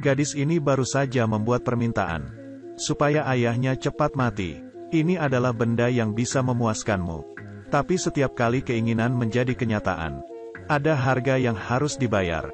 Gadis ini baru saja membuat permintaan supaya ayahnya cepat mati. Ini adalah benda yang bisa memuaskanmu. Tapi setiap kali keinginan menjadi kenyataan, ada harga yang harus dibayar.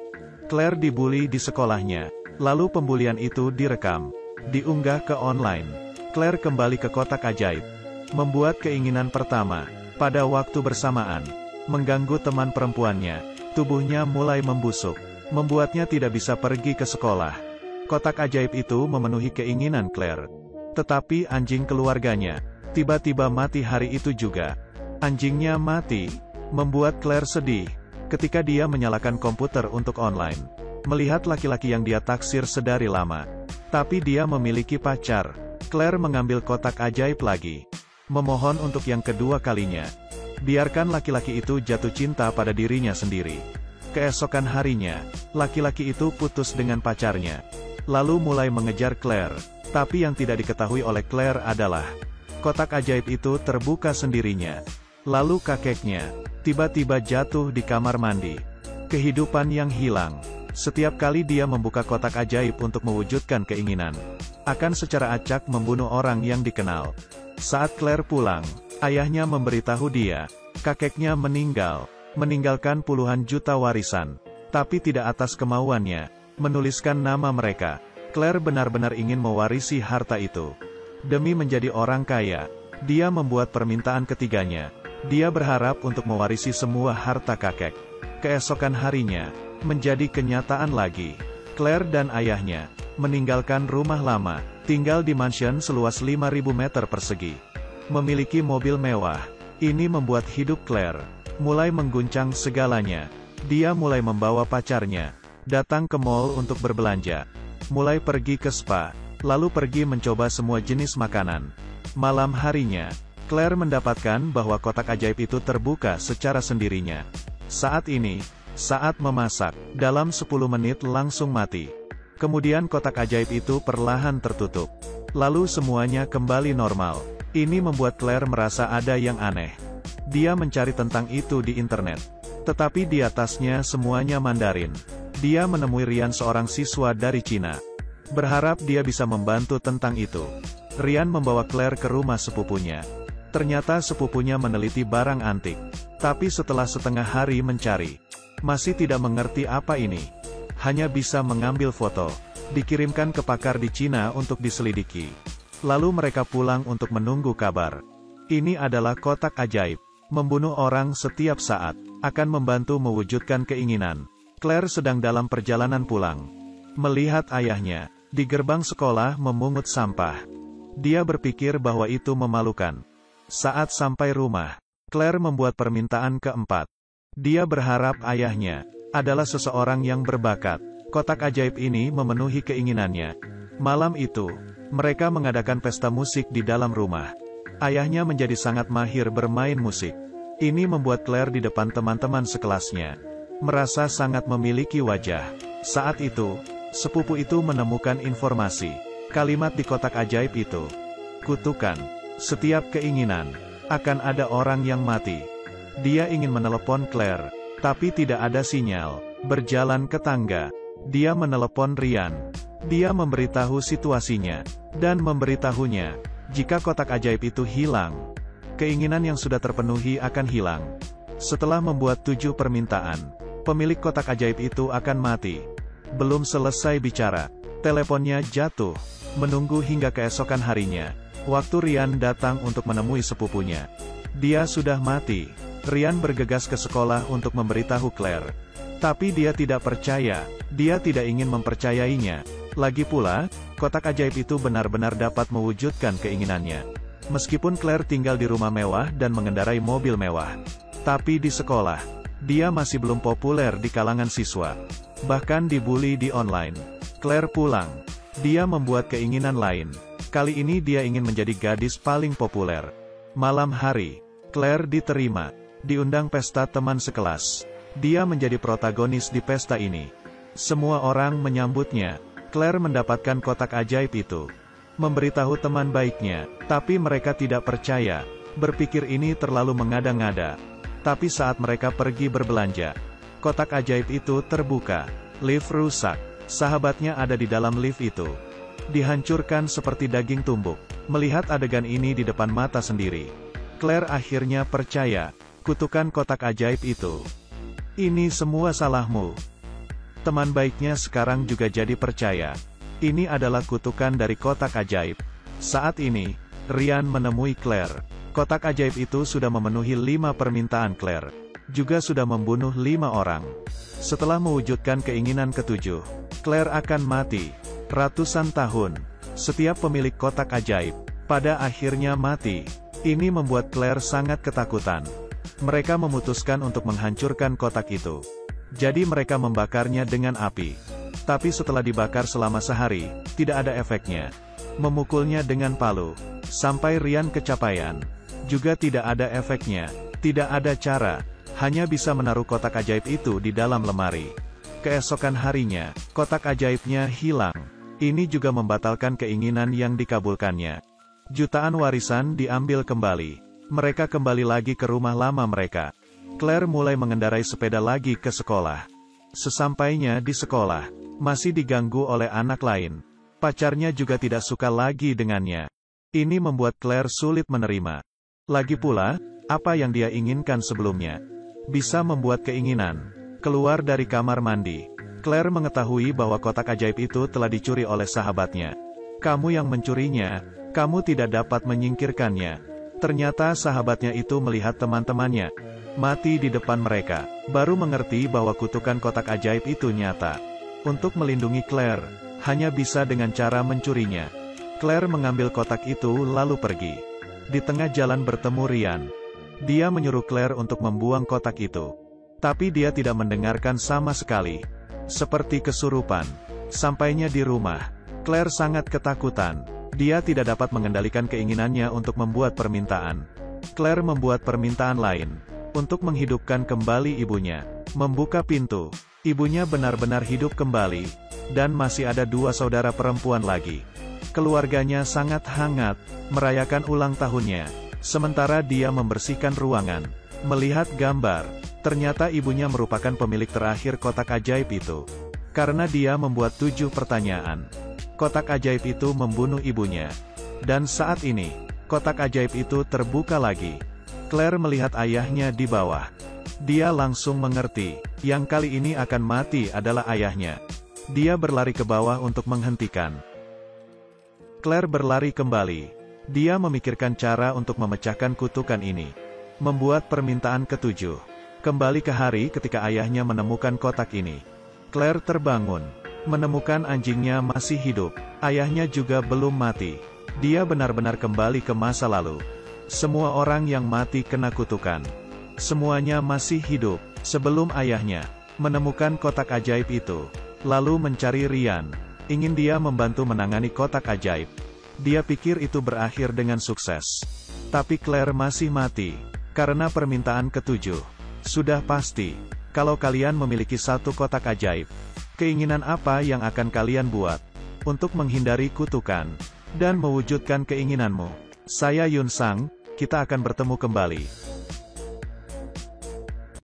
Claire dibully di sekolahnya. Lalu pembulian itu direkam, diunggah ke online. Claire kembali ke kotak ajaib, membuat keinginan pertama. Pada waktu bersamaan, mengganggu teman perempuannya. Tubuhnya mulai membusuk, membuatnya tidak bisa pergi ke sekolah. Kotak ajaib itu memenuhi keinginan Claire. Tetapi anjing keluarganya tiba-tiba mati hari itu juga. Anjingnya mati, membuat Claire sedih. Ketika dia menyalakan komputer untuk online, melihat laki-laki yang dia taksir sedari lama. Tapi dia memiliki pacar. Claire mengambil kotak ajaib lagi, memohon untuk yang kedua kalinya. Biarkan laki-laki itu jatuh cinta pada dirinya sendiri. Keesokan harinya, laki-laki itu putus dengan pacarnya, lalu mulai mengejar Claire. Tapi yang tidak diketahui oleh Claire adalah, kotak ajaib itu terbuka sendirinya. Lalu kakeknya tiba-tiba jatuh di kamar mandi. Kehidupan yang hilang. Setiap kali dia membuka kotak ajaib untuk mewujudkan keinginan, akan secara acak membunuh orang yang dikenal. Saat Claire pulang, ayahnya memberitahu dia, kakeknya meninggal, meninggalkan puluhan juta warisan. Tapi tidak atas kemauannya, menuliskan nama mereka. Claire benar-benar ingin mewarisi harta itu. Demi menjadi orang kaya, dia membuat permintaan ketiganya. Dia berharap untuk mewarisi semua harta kakek. Keesokan harinya, menjadi kenyataan lagi. Claire dan ayahnya meninggalkan rumah lama, tinggal di mansion seluas 5.000 meter persegi. Memiliki mobil mewah. Ini membuat hidup Claire mulai mengguncang segalanya. Dia mulai membawa pacarnya datang ke mall untuk berbelanja. Mulai pergi ke spa, lalu pergi mencoba semua jenis makanan. Malam harinya, Claire mendapatkan bahwa kotak ajaib itu terbuka secara sendirinya. Saat ini, saat memasak, dalam 10 menit langsung mati. Kemudian kotak ajaib itu perlahan tertutup. Lalu semuanya kembali normal. Ini membuat Claire merasa ada yang aneh. Dia mencari tentang itu di internet. Tetapi di atasnya semuanya Mandarin. Dia menemui Rian, seorang siswa dari Cina. Berharap dia bisa membantu tentang itu. Rian membawa Claire ke rumah sepupunya. Ternyata sepupunya meneliti barang antik. Tapi setelah setengah hari mencari, masih tidak mengerti apa ini. Hanya bisa mengambil foto. Dikirimkan ke pakar di Cina untuk diselidiki. Lalu mereka pulang untuk menunggu kabar. Ini adalah kotak ajaib. Membunuh orang setiap saat, akan membantu mewujudkan keinginan. Claire sedang dalam perjalanan pulang. Melihat ayahnya di gerbang sekolah memungut sampah. Dia berpikir bahwa itu memalukan. Saat sampai rumah, Claire membuat permintaan keempat. Dia berharap ayahnya adalah seseorang yang berbakat. Kotak ajaib ini memenuhi keinginannya. Malam itu, mereka mengadakan pesta musik di dalam rumah. Ayahnya menjadi sangat mahir bermain musik. Ini membuat Claire di depan teman-teman sekelasnya merasa sangat memiliki wajah. Saat itu, sepupu itu menemukan informasi. Kalimat di kotak ajaib itu. Kutukan. Setiap keinginan, akan ada orang yang mati. Dia ingin menelepon Claire, tapi tidak ada sinyal. Berjalan ke tangga, dia menelepon Rian. Dia memberitahu situasinya, dan memberitahunya, jika kotak ajaib itu hilang, keinginan yang sudah terpenuhi akan hilang. Setelah membuat 7 permintaan, pemilik kotak ajaib itu akan mati. Belum selesai bicara, teleponnya jatuh. Menunggu hingga keesokan harinya, waktu Rian datang untuk menemui sepupunya. Dia sudah mati. Rian bergegas ke sekolah untuk memberitahu Claire. Tapi dia tidak percaya. Dia tidak ingin mempercayainya. Lagi pula, kotak ajaib itu benar-benar dapat mewujudkan keinginannya. Meskipun Claire tinggal di rumah mewah dan mengendarai mobil mewah, tapi di sekolah, dia masih belum populer di kalangan siswa. Bahkan dibully di online. Claire pulang. Dia membuat keinginan lain. Kali ini dia ingin menjadi gadis paling populer. Malam hari, Claire diterima, diundang pesta teman sekelas. Dia menjadi protagonis di pesta ini. Semua orang menyambutnya. Claire mendapatkan kotak ajaib itu. Memberitahu teman baiknya, tapi mereka tidak percaya. Berpikir ini terlalu mengada-ngada. Tapi saat mereka pergi berbelanja, kotak ajaib itu terbuka. Lift rusak. Sahabatnya ada di dalam lift itu. Dihancurkan seperti daging tumbuk. Melihat adegan ini di depan mata sendiri, Claire akhirnya percaya, kutukan kotak ajaib itu. Ini semua salahmu. Teman baiknya sekarang juga jadi percaya. Ini adalah kutukan dari kotak ajaib. Saat ini, Ryan menemui Claire. Kotak ajaib itu sudah memenuhi 5 permintaan Claire. Juga sudah membunuh 5 orang. Setelah mewujudkan keinginan ketujuh, Claire akan mati. Ratusan tahun. Setiap pemilik kotak ajaib, pada akhirnya mati. Ini membuat Claire sangat ketakutan. Mereka memutuskan untuk menghancurkan kotak itu. Jadi mereka membakarnya dengan api. Tapi setelah dibakar selama sehari, tidak ada efeknya. Memukulnya dengan palu, sampai Ryan kecapaian. Juga tidak ada efeknya. Tidak ada cara. Hanya bisa menaruh kotak ajaib itu di dalam lemari. Keesokan harinya, kotak ajaibnya hilang. Ini juga membatalkan keinginan yang dikabulkannya. Jutaan warisan diambil kembali. Mereka kembali lagi ke rumah lama mereka. Claire mulai mengendarai sepeda lagi ke sekolah. Sesampainya di sekolah, masih diganggu oleh anak lain. Pacarnya juga tidak suka lagi dengannya. Ini membuat Claire sulit menerima. Lagi pula, apa yang dia inginkan sebelumnya? Bisa membuat keinginan. Keluar dari kamar mandi, Claire mengetahui bahwa kotak ajaib itu telah dicuri oleh sahabatnya. Kamu yang mencurinya, kamu tidak dapat menyingkirkannya. Ternyata sahabatnya itu melihat teman-temannya mati di depan mereka, baru mengerti bahwa kutukan kotak ajaib itu nyata. Untuk melindungi Claire, hanya bisa dengan cara mencurinya. Claire mengambil kotak itu lalu pergi. Di tengah jalan bertemu Ryan. Dia menyuruh Claire untuk membuang kotak itu. Tapi dia tidak mendengarkan sama sekali. Seperti kesurupan. Sampainya di rumah, Claire sangat ketakutan. Dia tidak dapat mengendalikan keinginannya untuk membuat permintaan. Claire membuat permintaan lain. Untuk menghidupkan kembali ibunya. Membuka pintu. Ibunya benar-benar hidup kembali. Dan masih ada 2 saudara perempuan lagi. Keluarganya sangat hangat, merayakan ulang tahunnya. Sementara dia membersihkan ruangan. Melihat gambar, ternyata ibunya merupakan pemilik terakhir kotak ajaib itu. Karena dia membuat 7 pertanyaan. Kotak ajaib itu membunuh ibunya. Dan saat ini, kotak ajaib itu terbuka lagi. Claire melihat ayahnya di bawah. Dia langsung mengerti, yang kali ini akan mati adalah ayahnya. Dia berlari ke bawah untuk menghentikan. Claire berlari kembali. Dia memikirkan cara untuk memecahkan kutukan ini. Membuat permintaan ketujuh. Kembali ke hari ketika ayahnya menemukan kotak ini. Claire terbangun. Menemukan anjingnya masih hidup. Ayahnya juga belum mati. Dia benar-benar kembali ke masa lalu. Semua orang yang mati kena kutukan. Semuanya masih hidup. Sebelum ayahnya menemukan kotak ajaib itu. Lalu mencari Ryan. Ingin dia membantu menangani kotak ajaib. Dia pikir itu berakhir dengan sukses. Tapi Claire masih mati. Karena permintaan ketujuh. Sudah pasti. Kalau kalian memiliki 1 kotak ajaib. Keinginan apa yang akan kalian buat? Untuk menghindari kutukan. Dan mewujudkan keinginanmu. Saya Yun Sang, kita akan bertemu kembali.